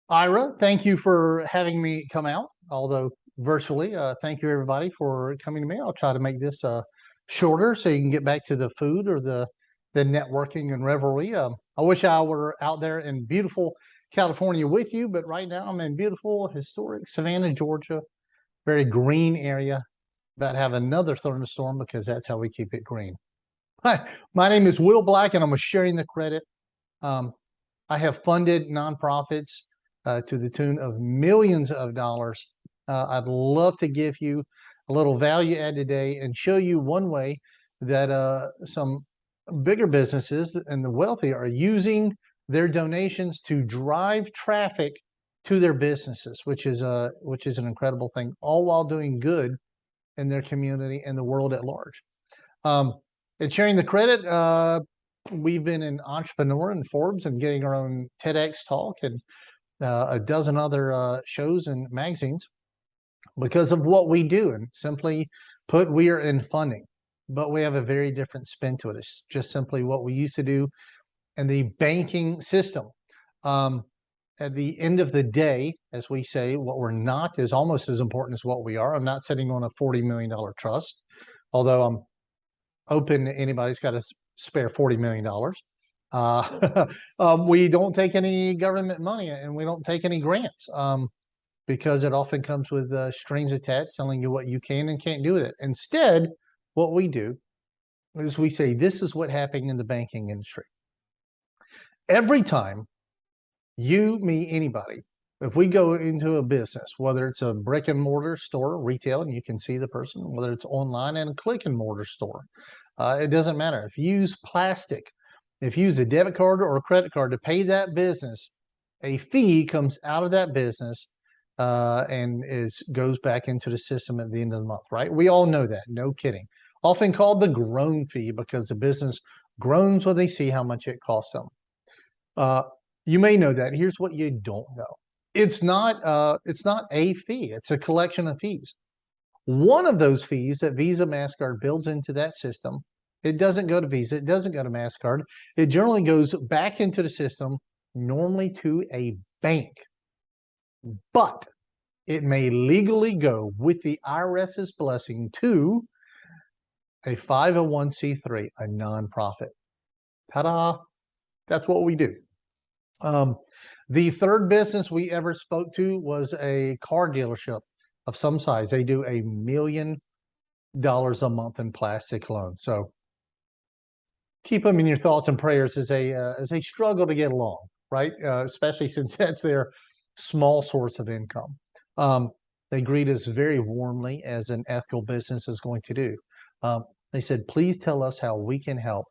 Ira, thank you for having me come out, although virtually. Thank you, everybody, for coming to me. I'll try to make this shorter so you can get back to the food or the networking and revelry. I wish I were out there in beautiful California with you, but right now I'm in beautiful, historic Savannah, Georgia, very green area. About to have another thunderstorm because that's how we keep it green. Hi, my name is Will Black, and I'm sharing the credit. Um, I have funded nonprofits to the tune of millions of dollars. I'd love to give you a little value add today and show you one way that some bigger businesses and the wealthy are using their donations to drive traffic to their businesses, which is an incredible thing, all while doing good in their community and the world at large. Um, and sharing the credit, we've been an entrepreneur in Forbes and getting our own TEDx talk and a dozen other shows and magazines because of what we do. And simply put, we are in funding, but we have a very different spin to it. It's just simply what we used to do in the banking system. Um, at the end of the day, as we say, what we're not is almost as important as what we are. I'm not sitting on a $40 million trust, although I'm open to anybody's got a spare $40 million. We don't take any government money and we don't take any grants because it often comes with strings attached telling you what you can and can't do with it. Instead, what we do is we say, this is what happened in the banking industry. Every time you, me, anybody, if we go into a business, whether it's a brick and mortar store, retail, and you can see the person, whether it's online and a click and mortar store, it doesn't matter. If you use plastic, if you use a debit card or a credit card to pay that business, a fee comes out of that business and it goes back into the system at the end of the month, right? We all know that, no kidding. Often called the groan fee because the business groans when they see how much it costs them. You may know that. Here's what you don't know. It's not a fee. It's a collection of fees. One of those fees that Visa MasterCard builds into that system, it doesn't go to Visa, it doesn't go to MasterCard. It generally goes back into the system, normally to a bank. But it may legally go with the IRS's blessing to a 501c3, a nonprofit. Ta-da! That's what we do. The third business we ever spoke to was a car dealership of some size. They do $1 million a month in plastic loans. So keep them in your thoughts and prayers as they struggle to get along, right? Especially since that's their small source of income. They greet us very warmly as an ethical business is going to do. They said, please tell us how we can help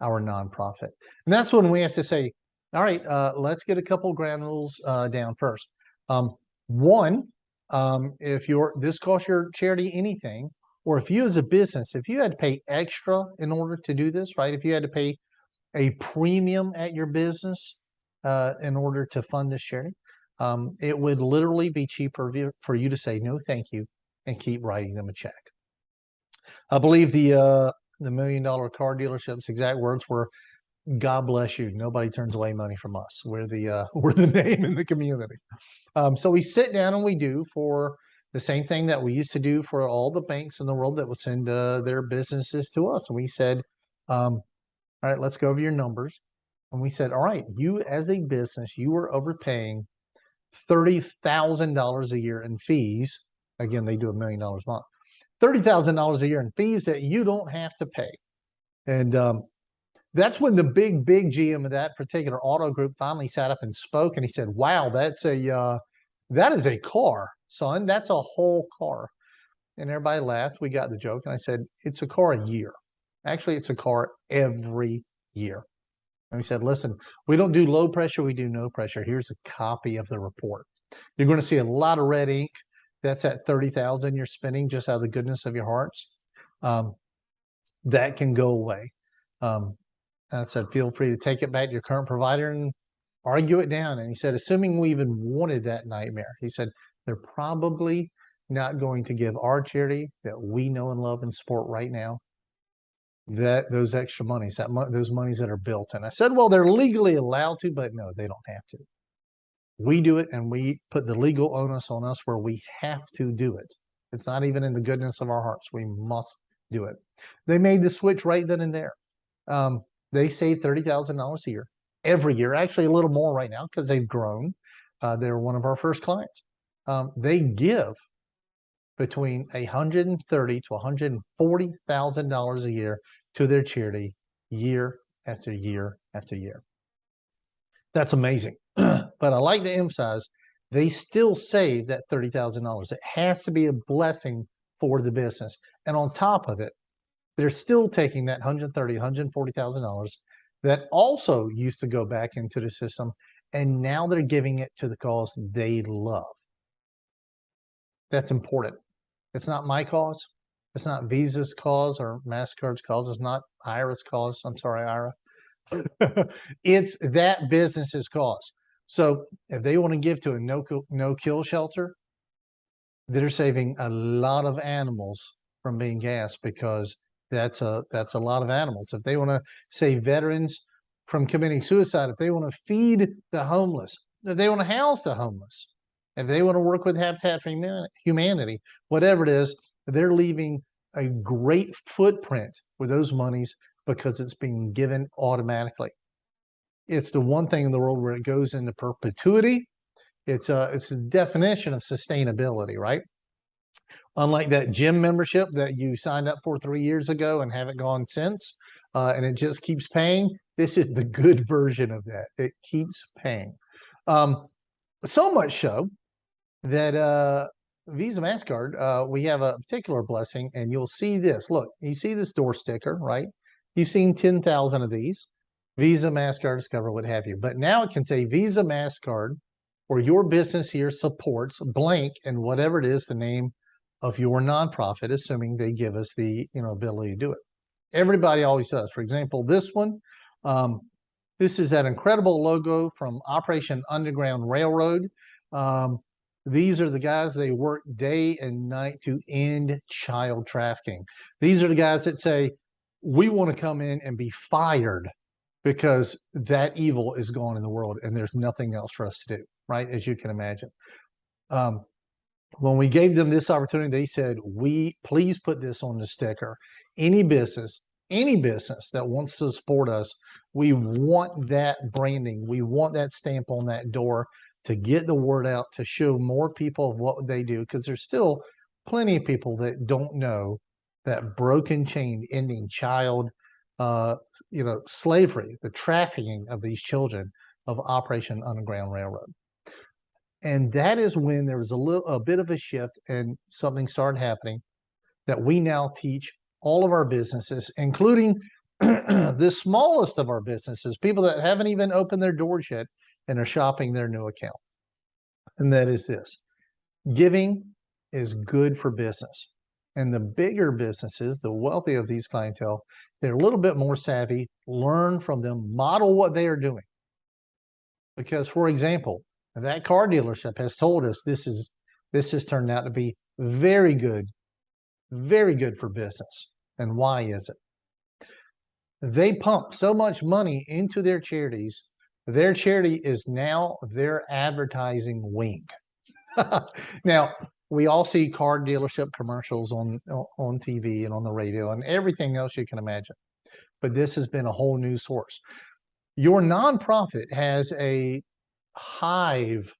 our nonprofit. And that's when we have to say, all right, let's get a couple ground rules down first. One, if this costs your charity anything, or if you as a business, if you had to pay extra in order to do this, right? If you had to pay a premium at your business in order to fund this charity, it would literally be cheaper for you to say no, thank you, and keep writing them a check. I believe the $1 million car dealership's exact words were, God bless you. Nobody turns away money from us. We're the name in the community. So we sit down and we do for the same thing that we used to do for all the banks in the world that would send their businesses to us. And we said, all right, let's go over your numbers. And we said, all right, you as a business, you were overpaying $30,000 a year in fees. Again, they do $1 million a month. $30,000 a year in fees that you don't have to pay. And that's when the big GM of that particular auto group finally sat up and spoke, and he said, wow, that is a car, son. That's a whole car. And everybody laughed. We got the joke. And I said, it's a car a year. Actually, it's a car every year. And we said, listen, we don't do low pressure. We do no pressure. Here's a copy of the report. You're going to see a lot of red ink. That's at 30,000 you're spending just out of the goodness of your hearts. That can go away. I said, feel free to take it back to your current provider and argue it down. And he said, assuming we even wanted that nightmare, he said, they're probably not going to give our charity that we know and love and support right now those extra monies, those monies that are built in. I said, well, they're legally allowed to, but no, they don't have to. We do it, and we put the legal onus on us where we have to do it. It's not even in the goodness of our hearts. We must do it. They made the switch right then and there. They save $30,000 a year, every year, actually a little more right now because they've grown. They're one of our first clients. They give between $130,000 to $140,000 a year to their charity, year after year after year. That's amazing. But I like to emphasize, they still save that $30,000. It has to be a blessing for the business. And on top of it, they're still taking that $130,000, $140,000 that also used to go back into the system, and now they're giving it to the cause they love. That's important. It's not my cause. It's not Visa's cause or MasterCard's cause. It's not Ira's cause. I'm sorry, Ira. It's that business's cause. So if they want to give to a no-kill shelter, they're saving a lot of animals from being gassed, because that's a lot of animals. If they want to save veterans from committing suicide, if they want to feed the homeless, if they want to house the homeless, if they want to work with Habitat for Humanity, whatever it is, they're leaving a great footprint with those monies because it's being given automatically. It's the one thing in the world where it goes into perpetuity. It's a definition of sustainability, right? Unlike that gym membership that you signed up for 3 years ago and haven't gone since, and it just keeps paying, this is the good version of that. It keeps paying. So much so that Visa MasterCard, we have a particular blessing, and you'll see this. Look, you see this door sticker, right? You've seen 10,000 of these. Visa, MasterCard, Discover, what have you. But now it can say Visa, MasterCard, or your business here supports blank, and whatever it is, the name of your nonprofit, assuming they give us the ability to do it. Everybody always does. For example, this one, this is that incredible logo from Operation Underground Railroad. These are the guys, they work day and night to end child trafficking. These are the guys that say, we want to come in and be fired because that evil is gone in the world and there's nothing else for us to do, right? As you can imagine. When we gave them this opportunity, they said, please put this on the sticker. Any business that wants to support us, we want that branding. We want that stamp on that door to get the word out, to show more people of what they do, because there's still plenty of people that don't know that broken chain ending child slavery, the trafficking of these children of Operation Underground Railroad. And that is when there was a bit of a shift, and something started happening that we now teach all of our businesses, including the smallest of our businesses, people that haven't even opened their doors yet and are shopping their new account. And that is this: giving is good for business. And the bigger businesses, the wealthy of these clientele, they're a little bit more savvy. Learn from them, model what they are doing. Because, for example, that car dealership has told us this has turned out to be very good for business. And why is it? They pump so much money into their charities. Their charity is now their advertising wing. Now, we all see car dealership commercials on TV and on the radio and everything else you can imagine. But this has been a whole new source. Your nonprofit has a hive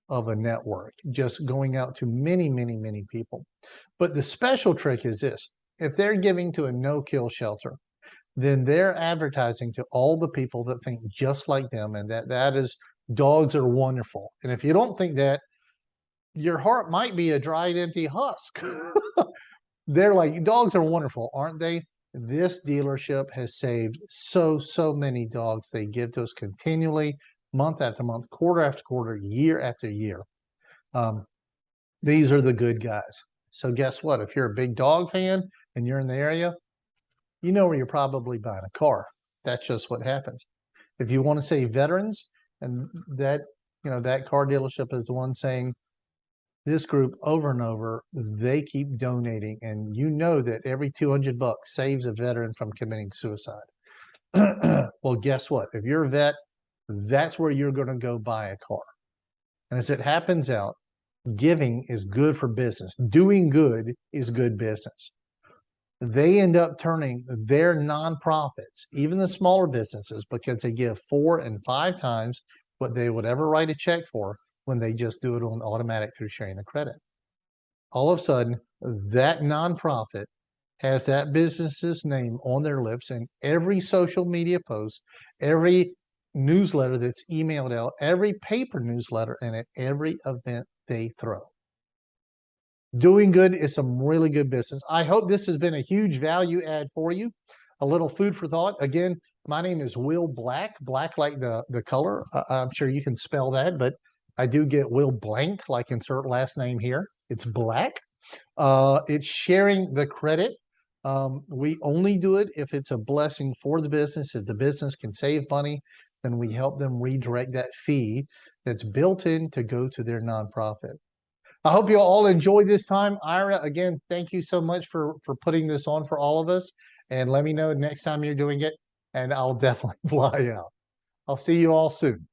of a network just going out to many, many, many people. But the special trick is this: if they're giving to a no-kill shelter, then they're advertising to all the people that think just like them, and that is, dogs are wonderful. And if you don't think that, your heart might be a dried, empty husk. They're like, dogs are wonderful, aren't they? This dealership has saved so many dogs. They give to us continually, month after month, quarter after quarter, year after year. These are the good guys. So guess what? If you're a big dog fan and you're in the area, you know where you're probably buying a car. That's just what happens. If you want to save veterans, and that car dealership is the one saying this group over and over, they keep donating, and you know that every $200 saves a veteran from committing suicide. Well, guess what? If you're a vet, that's where you're going to go buy a car. And as it happens out, giving is good for business. Doing good is good business. They end up turning their nonprofits, even the smaller businesses, because they give 4 and 5 times what they would ever write a check for when they just do it on automatic through sharing the credit. All of a sudden, that nonprofit has that business's name on their lips in every social media post, every newsletter that's emailed out, every paper newsletter, and at every event they throw. Doing good is some really good business. I hope this has been a huge value add for you. A little food for thought. Again, my name is Will Black, black like the color. I'm sure you can spell that, but I do get Will Blank, like insert last name here. It's Black. It's sharing the credit. We only do it if it's a blessing for the business. If the business can save money, then we help them redirect that fee that's built in to go to their nonprofit. I hope you all enjoy this time. Ira, again, thank you so much for putting this on for all of us. And let me know next time you're doing it, and I'll definitely fly out. I'll see you all soon.